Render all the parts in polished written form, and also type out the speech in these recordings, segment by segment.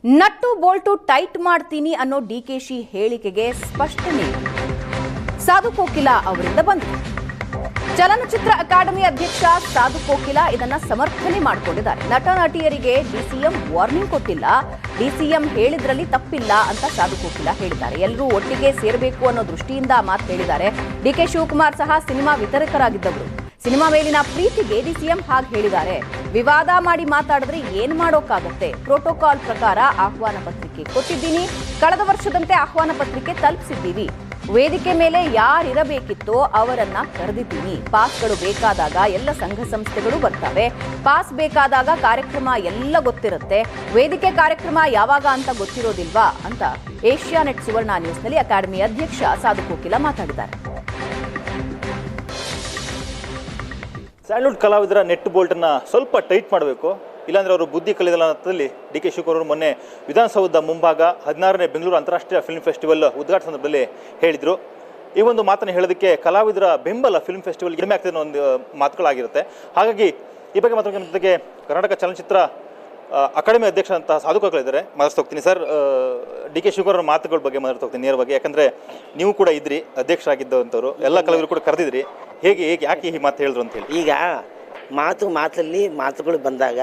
Nut Bolt tight ಮಾಡ್ತೀನಿ ಅನ್ನೋ ಡಿಕೆಶಿ ಹೇಳಿಕೆಗೆ ಸ್ಪಷ್ಟನೆ ಸಾಧು ಕೋಕಿಲ ಅವರಿಂದ ಬಂತು. ಚಲನಚಿತ್ರ ಅಕಾಡೆಮಿ ಅಧ್ಯಕ್ಷ ಸಾಧು ಕೋಕಿಲ ಇದನ್ನ ಸಮರ್ಥನೆ ಮಾಡಿಕೊಂಡಿದ್ದಾರೆ. ನಟ ನಟಿಯರಿಗೆ ಡಿಸಿಎಂ ವಾರ್ನಿಂಗ್ ಕೊಟ್ಟಿಲ್ಲ, ಡಿಸಿಎಂ ಹೇಳಿದ್ರಲ್ಲಿ ತಪ್ಪಿಲ್ಲ ಅಂತ ಸಾಧು ಕೋಕಿಲ ಹೇಳಿದ್ದಾರೆ. ಎಲ್ಲರೂ ಒಟ್ಟಿಗೆ ಸೇರಬೇಕು ಅನ್ನೋ ದೃಷ್ಟಿಯಿಂದ ಮಾತು ಹೇಳಿದ್ದಾರೆ. ಡಿಕೆ ಶಿವಕುಮಾರ್ ಸಹ ಸಿನಿಮಾ ವಿತರಕರಾಗಿದ್ದವರು. ಸಿನಿಮಾ ಮೇಲಿನ ಪ್ರೀತಿಗೆ ಡಿಸಿಎಂ ಹಾಗೆ ಹೇಳಿದ್ದಾರೆ. ವಿವಾದ ಮಾಡಿ ಮಾತಾಡಿದ್ರೆ ಏನ್ ಮಾಡೋಕ್ಕಾಗತ್ತೆ? ಪ್ರೋಟೋಕಾಲ್ ಪ್ರಕಾರ ಆಹ್ವಾನ ಪತ್ರಿಕೆ ಕೊಟ್ಟಿದ್ದೀನಿ, ಕಳೆದ ವರ್ಷದಂತೆ ಆಹ್ವಾನ ಪತ್ರಿಕೆ ತಲುಪಿಸಿದ್ದೀವಿ. ವೇದಿಕೆ ಮೇಲೆ ಯಾರಿರಬೇಕಿತ್ತೋ ಅವರನ್ನ ಕರೆದಿದ್ದೀನಿ. ಪಾಸ್ಗಳು ಬೇಕಾದಾಗ ಎಲ್ಲ ಸಂಘ ಸಂಸ್ಥೆಗಳು ಬರ್ತವೆ. ಪಾಸ್ ಬೇಕಾದಾಗ ಕಾರ್ಯಕ್ರಮ ಎಲ್ಲ ಗೊತ್ತಿರುತ್ತೆ. ವೇದಿಕೆ ಕಾರ್ಯಕ್ರಮ ಯಾವಾಗ ಅಂತ ಗೊತ್ತಿರೋದಿಲ್ವಾ ಅಂತ ಏಷ್ಯಾನೆಟ್ ಸುವರ್ಣ ನ್ಯೂಸ್ನಲ್ಲಿ ಅಕಾಡೆಮಿ ಅಧ್ಯಕ್ಷ ಸಾಧು ಕೋಕಿಲ ಮಾತಾಡಿದ್ದಾರೆ. ಸ್ಯಾಂಡ್ಲ್ವುಡ್ ಕಲಾವಿದರ ನೆಟ್ ಬೋಲ್ಟನ್ನು ಸ್ವಲ್ಪ ಟೈಟ್ ಮಾಡಬೇಕು, ಇಲ್ಲಾಂದರೆ ಅವರು ಬುದ್ಧಿ ಕಲಿಯಲ್ಲ ಅನ್ನೋದ್ರಲ್ಲಿ ಡಿ ಕೆ ಶಿವಕುಮಾರ್ ಅವರು ಮೊನ್ನೆ ವಿಧಾನಸೌಧದ ಮುಂಭಾಗ 16ನೇ ಬೆಂಗಳೂರು ಅಂತಾರಾಷ್ಟ್ರೀಯ ಫಿಲ್ಮ್ ಫೆಸ್ಟಿವಲ್ ಉದ್ಘಾಟನಾ ಸಂದರ್ಭದಲ್ಲಿ ಹೇಳಿದರು. ಈ ಒಂದು ಮಾತನ್ನು ಹೇಳೋದಕ್ಕೆ ಕಲಾವಿದರ ಬೆಂಬಲ ಫಿಲ್ಮ್ ಫೆಸ್ಟಿವಲ್ ಕಡಿಮೆ ಆಗ್ತದೆ ಅನ್ನೋ ಒಂದು ಮಾತುಗಳಾಗಿರುತ್ತೆ. ಹಾಗಾಗಿ ಈ ಬಗ್ಗೆ ಮಾತಾಡೋದ್ರ ಜೊತೆಗೆ ಕರ್ನಾಟಕ ಚಲನಚಿತ್ರ ಅಕಾಡೆಮಿ ಅಧ್ಯಕ್ಷ ಅಂತ ಸಾಧು ಕೋಕಿಲ ಇದ್ದಾರೆ, ಮಾತಾಡ್ತಾ ಸರ್. ಡಿ ಕೆ ಶಿವಕುಮಾರ್ ಮಾತುಗಳ ಬಗ್ಗೆ ಮಾತಾಡ್ತಾ ಹೋಗ್ತೀನಿ ನೇರವಾಗಿ, ಯಾಕಂದರೆ ನೀವು ಕೂಡ ಇದ್ರಿ, ಅಧ್ಯಕ್ಷರಾಗಿದ್ದಂಥವ್ರು, ಎಲ್ಲ ಕಲಾವಿದರು ಕೂಡ ಕರೆದಿದ್ರಿ. ಹೇಗೆ ಯಾಕೆ ಈ ಮಾತು ಹೇಳಿದ್ರು ಅಂತ ಹೇಳಿ. ಈಗ ಮಾತಲ್ಲಿ ಮಾತುಗಳು ಬಂದಾಗ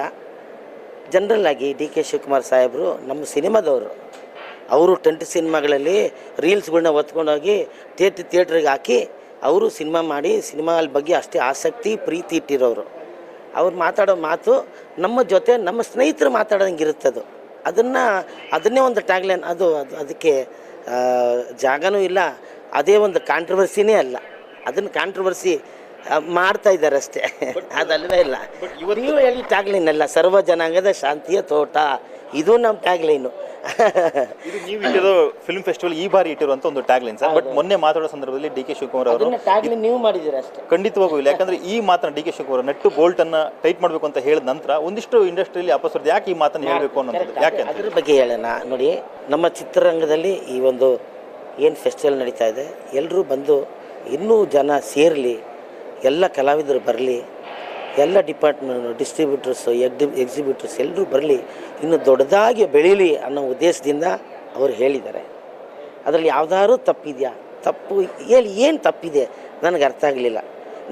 ಜನರಲ್ ಆಗಿ ಡಿ ಕೆ ಶಿವಕುಮಾರ್ ಸಾಹೇಬರು ನಮ್ಮ ಸಿನಿಮಾದವರು, ಅವರು ಟೆಂಟ್ ಸಿನಿಮಾಗಳಲ್ಲಿ ರೀಲ್ಸ್ಗಳನ್ನ ಒತ್ಕೊಂಡೋಗಿ ಥಿಯೇಟ್ರಿಗೆ ಹಾಕಿ ಅವರು ಸಿನಿಮಾ ಮಾಡಿ ಸಿನಿಮಾಗಳ ಬಗ್ಗೆ ಅಷ್ಟೇ ಆಸಕ್ತಿ ಪ್ರೀತಿ ಇಟ್ಟಿರೋರು. ಅವ್ರು ಮಾತಾಡೋ ಮಾತು ನಮ್ಮ ಜೊತೆ ನಮ್ಮ ಸ್ನೇಹಿತರು ಮಾತಾಡೋಂಗೆ ಇರುತ್ತದು. ಅದನ್ನೇ ಒಂದು ಟ್ಯಾಗ್ಲೈನ್, ಅದಕ್ಕೆ ಜಾಗನೂ ಇಲ್ಲ, ಅದೇ ಒಂದು ಕಾಂಟ್ರವರ್ಸಿನೇ ಅಲ್ಲ. ಅದನ್ನು ಕಾಂಟ್ರವರ್ಸಿ ಮಾಡ್ತಾ ಇದ್ದಾರೆ ಅಷ್ಟೇ, ಅದಲ್ಲವೇ ಇಲ್ಲ. ನೀವು ಹೇಳಿ ಟ್ಯಾಗ್ಲೈನ್ ಅಲ್ಲ, ಸರ್ವ ಜನಾಂಗದ ಶಾಂತಿಯ ತೋಟ, ಇದು ನಮ್ಮ ಟ್ಯಾಗ್ಲೈನು. ಇದು ನೀವು ಇಟ್ಟಿರೋ ಫಿಲ್ಮ್ ಫೆಸ್ಟಿವಲ್ ಈ ಬಾರಿ ಇಟ್ಟಿರುವಂಥ ಒಂದು ಟ್ಯಾಗ್ಲೈನ್ ಸರ್. ಬಟ್ ಮೊನ್ನೆ ಮಾತಾಡೋ ಸಂದರ್ಭದಲ್ಲಿ ಡಿ ಕೆ ಶಿವಕುಮಾರ್ ಅವರು ಟ್ಯಾಗ್ಲೈನ್ ನೀವು ಮಾಡಿದ್ದೀರಾ ಅಷ್ಟೇ. ಖಂಡಿತವಾಗೂ ಇಲ್ಲ, ಯಾಕಂದ್ರೆ ಈ ಮಾತನ್ನ ಡಿ ಕೆ ಶಿವಕುಮಾರ್ ನೆಟ್ಟು ಬೋಲ್ಟ್ ಅನ್ನ ಟೈಟ್ ಮಾಡಬೇಕು ಅಂತ ಹೇಳಿದ ನಂತರ ಒಂದಿಷ್ಟು ಇಂಡಸ್ಟ್ರಿಯಲ್ಲಿ ಅಪಸ್ವರ್ದು ಯಾಕೆ ಈ ಮಾತನ್ನು ಹೇಳಬೇಕು ಅನ್ನೋದು ಯಾಕೆ ಅದ್ರ ಬಗ್ಗೆ ಹೇಳೋಣ. ನೋಡಿ, ನಮ್ಮ ಚಿತ್ರರಂಗದಲ್ಲಿ ಈ ಒಂದು ಏನು ಫೆಸ್ಟಿವಲ್ ನಡೀತಾ ಇದೆ, ಎಲ್ಲರೂ ಬಂದು ಇನ್ನೂ ಜನ ಸೇರಲಿ, ಎಲ್ಲ ಕಲಾವಿದರು ಬರಲಿ, ಎಲ್ಲ ಡಿಪಾರ್ಟ್ಮೆಂಟ್ ಡಿಸ್ಟ್ರಿಬ್ಯೂಟರ್ಸು ಎಕ್ಸಿಬಿಟರ್ಸ್ ಎಲ್ಲರೂ ಬರಲಿ, ಇನ್ನು ದೊಡ್ಡದಾಗಿ ಬೆಳೀಲಿ ಅನ್ನೋ ಉದ್ದೇಶದಿಂದ ಅವರು ಹೇಳಿದ್ದಾರೆ. ಅದರಲ್ಲಿ ಯಾವ್ದಾದ್ರು ತಪ್ಪಿದೆಯಾ? ತಪ್ಪು ಹೇಳಿ, ಏನು ತಪ್ಪಿದೆ ನನಗೆ ಅರ್ಥ ಆಗಲಿಲ್ಲ.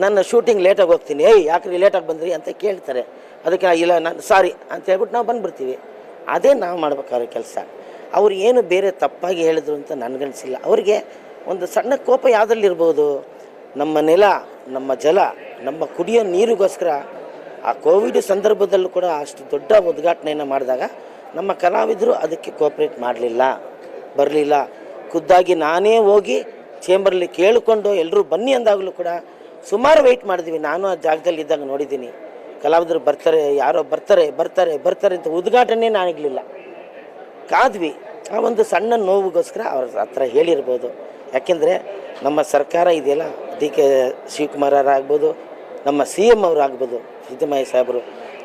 ನನ್ನ ಶೂಟಿಂಗ್ ಲೇಟಾಗಿ ಹೋಗ್ತೀನಿ, ಯಾಕ್ರಿ ಲೇಟಾಗಿ ಬಂದ್ರಿ ಅಂತ ಕೇಳ್ತಾರೆ. ಅದಕ್ಕೆ ಇಲ್ಲ ನಾನು ಸಾರಿ ಅಂತ ಹೇಳ್ಬಿಟ್ಟು ನಾವು ಬಂದುಬಿಡ್ತೀವಿ. ಅದೇ ನಾವು ಮಾಡ್ಬೇಕಾದ್ರೆ ಕೆಲಸ. ಅವ್ರು ಏನು ಬೇರೆ ತಪ್ಪಾಗಿ ಹೇಳಿದ್ರು ಅಂತ ನನಗನ್ಸಿಲ್ಲ. ಅವರಿಗೆ ಒಂದು ಸಣ್ಣ ಕೋಪ ಯಾವುದರಲ್ಲಿರ್ಬೋದು, ನಮ್ಮ ನೆಲ, ನಮ್ಮ ಜಲ, ನಮ್ಮ ಕುಡಿಯೋ ನೀರಿಗೋಸ್ಕರ ಆ ಕೋವಿಡ್ ಸಂದರ್ಭದಲ್ಲೂ ಕೂಡ ಅಷ್ಟು ದೊಡ್ಡ ಉದ್ಘಾಟನೆಯನ್ನು ಮಾಡಿದಾಗ ನಮ್ಮ ಕಲಾವಿದರು ಅದಕ್ಕೆ ಕೋಪ್ರೇಟ್ ಬರಲಿಲ್ಲ. ಖುದ್ದಾಗಿ ನಾನೇ ಹೋಗಿ ಚೇಂಬರಲ್ಲಿ ಕೇಳಿಕೊಂಡು ಎಲ್ಲರೂ ಬನ್ನಿ ಅಂದಾಗಲೂ ಕೂಡ ಸುಮಾರು ವೆಯ್ಟ್ ಮಾಡಿದ್ವಿ. ನಾನು ಆ ಜಾಗದಲ್ಲಿ ಇದ್ದಾಗ ನೋಡಿದ್ದೀನಿ. ಕಲಾವಿದರು ಬರ್ತಾರೆ, ಯಾರೋ ಬರ್ತಾರೆ ಅಂತ ಉದ್ಘಾಟನೆ ನಾನಿಗಲಿಲ್ಲ. ಕಾದ್ವಿ. ಆ ಒಂದು ಸಣ್ಣ ನೋವಿಗೋಸ್ಕರ ಅವ್ರ ಹತ್ರ ಹೇಳಿರ್ಬೋದು. ಯಾಕೆಂದರೆ ನಮ್ಮ ಸರ್ಕಾರ ಇದೆಯಲ್ಲ, ಡಿ ಕೆ ಶಿವಕುಮಾರ್ ಆಗ್ಬೋದು, ನಮ್ಮ CM ಅವರಾಗ್ಬೋದು, ಸಿದ್ದರಾಮಯ್ಯ ಸಾಹೇಬರು,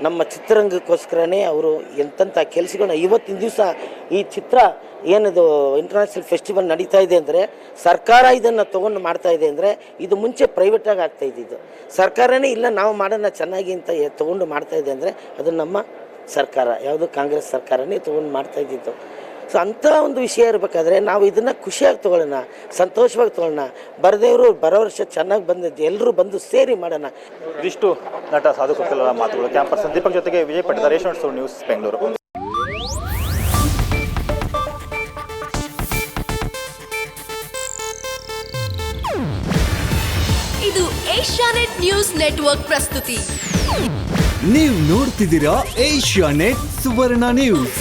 ನಮ್ಮ ಚಿತ್ರರಂಗಕ್ಕೋಸ್ಕರನೇ ಅವರು ಎಂತೆಂಥ ಕೆಲಸಗಳನ್ನ ಇವತ್ತಿನ ದಿವಸ ಈ ಚಿತ್ರ ಏನದು ಇಂಟರ್ನ್ಯಾಷನಲ್ ಫೆಸ್ಟಿವಲ್ ನಡೀತಾ ಇದೆ ಅಂದರೆ ಸರ್ಕಾರ ಇದನ್ನು ತೊಗೊಂಡು ಮಾಡ್ತಾ ಇದೆ ಅಂದರೆ ಇದು ಮುಂಚೆ ಪ್ರೈವೇಟಾಗಿ ಆಗ್ತಾ ಇದ್ದಿದ್ದು. ಸರ್ಕಾರನೇ ಇಲ್ಲ ನಾವು ಮಾಡೋಣ ಚೆನ್ನಾಗಿ ಅಂತ ತೊಗೊಂಡು ಮಾಡ್ತಾ ಇದೆ ಅಂದರೆ ಅದು ನಮ್ಮ ಸರ್ಕಾರ, ಯಾವುದು ಕಾಂಗ್ರೆಸ್ ಸರ್ಕಾರನೇ ತೊಗೊಂಡು ಮಾಡ್ತಾ ಇದ್ದಿದ್ದು. ಸೊ ಅಂಥ ಒಂದು ವಿಷಯ ಇರಬೇಕಾದ್ರೆ ನಾವು ಇದನ್ನು ಖುಷಿಯಾಗಿ ತೊಗೊಳ್ಳೋಣ, ಸಂತೋಷವಾಗಿ ತೊಗೊಳ್ಳೋಣ. ಬರದೇವರು ಬರೋ ವರ್ಷ ಚೆನ್ನಾಗಿ ಬಂದಿದ್ದು ಎಲ್ಲರೂ ಬಂದು ಸೇರಿ ಮಾಡೋಣ. ಇದಿಷ್ಟು ನಟ ಸಾಧು ಕೋಕಿಲ ಮಾತುಗಳು. ಕ್ಯಾಂಪಸ್ ದೀಪಕ್ ಜೊತೆಗೆ ವಿಜಯ್ ಪಟ್ಟಿದಾರ್, ಏಷ್ಯಾನೆಟ್ ಸುವರ್ಣ ನ್ಯೂಸ್, ಬೆಂಗಳೂರು. ಇದು ಏಷ್ಯಾನೆಟ್ ನ್ಯೂಸ್ ನೆಟ್ವರ್ಕ್ ಪ್ರಸ್ತುತಿ. ನೀವು ನೋಡ್ತಿದ್ದೀರಾ ಏಷ್ಯಾನೆಟ್ ಸುವರ್ಣ ನ್ಯೂಸ್.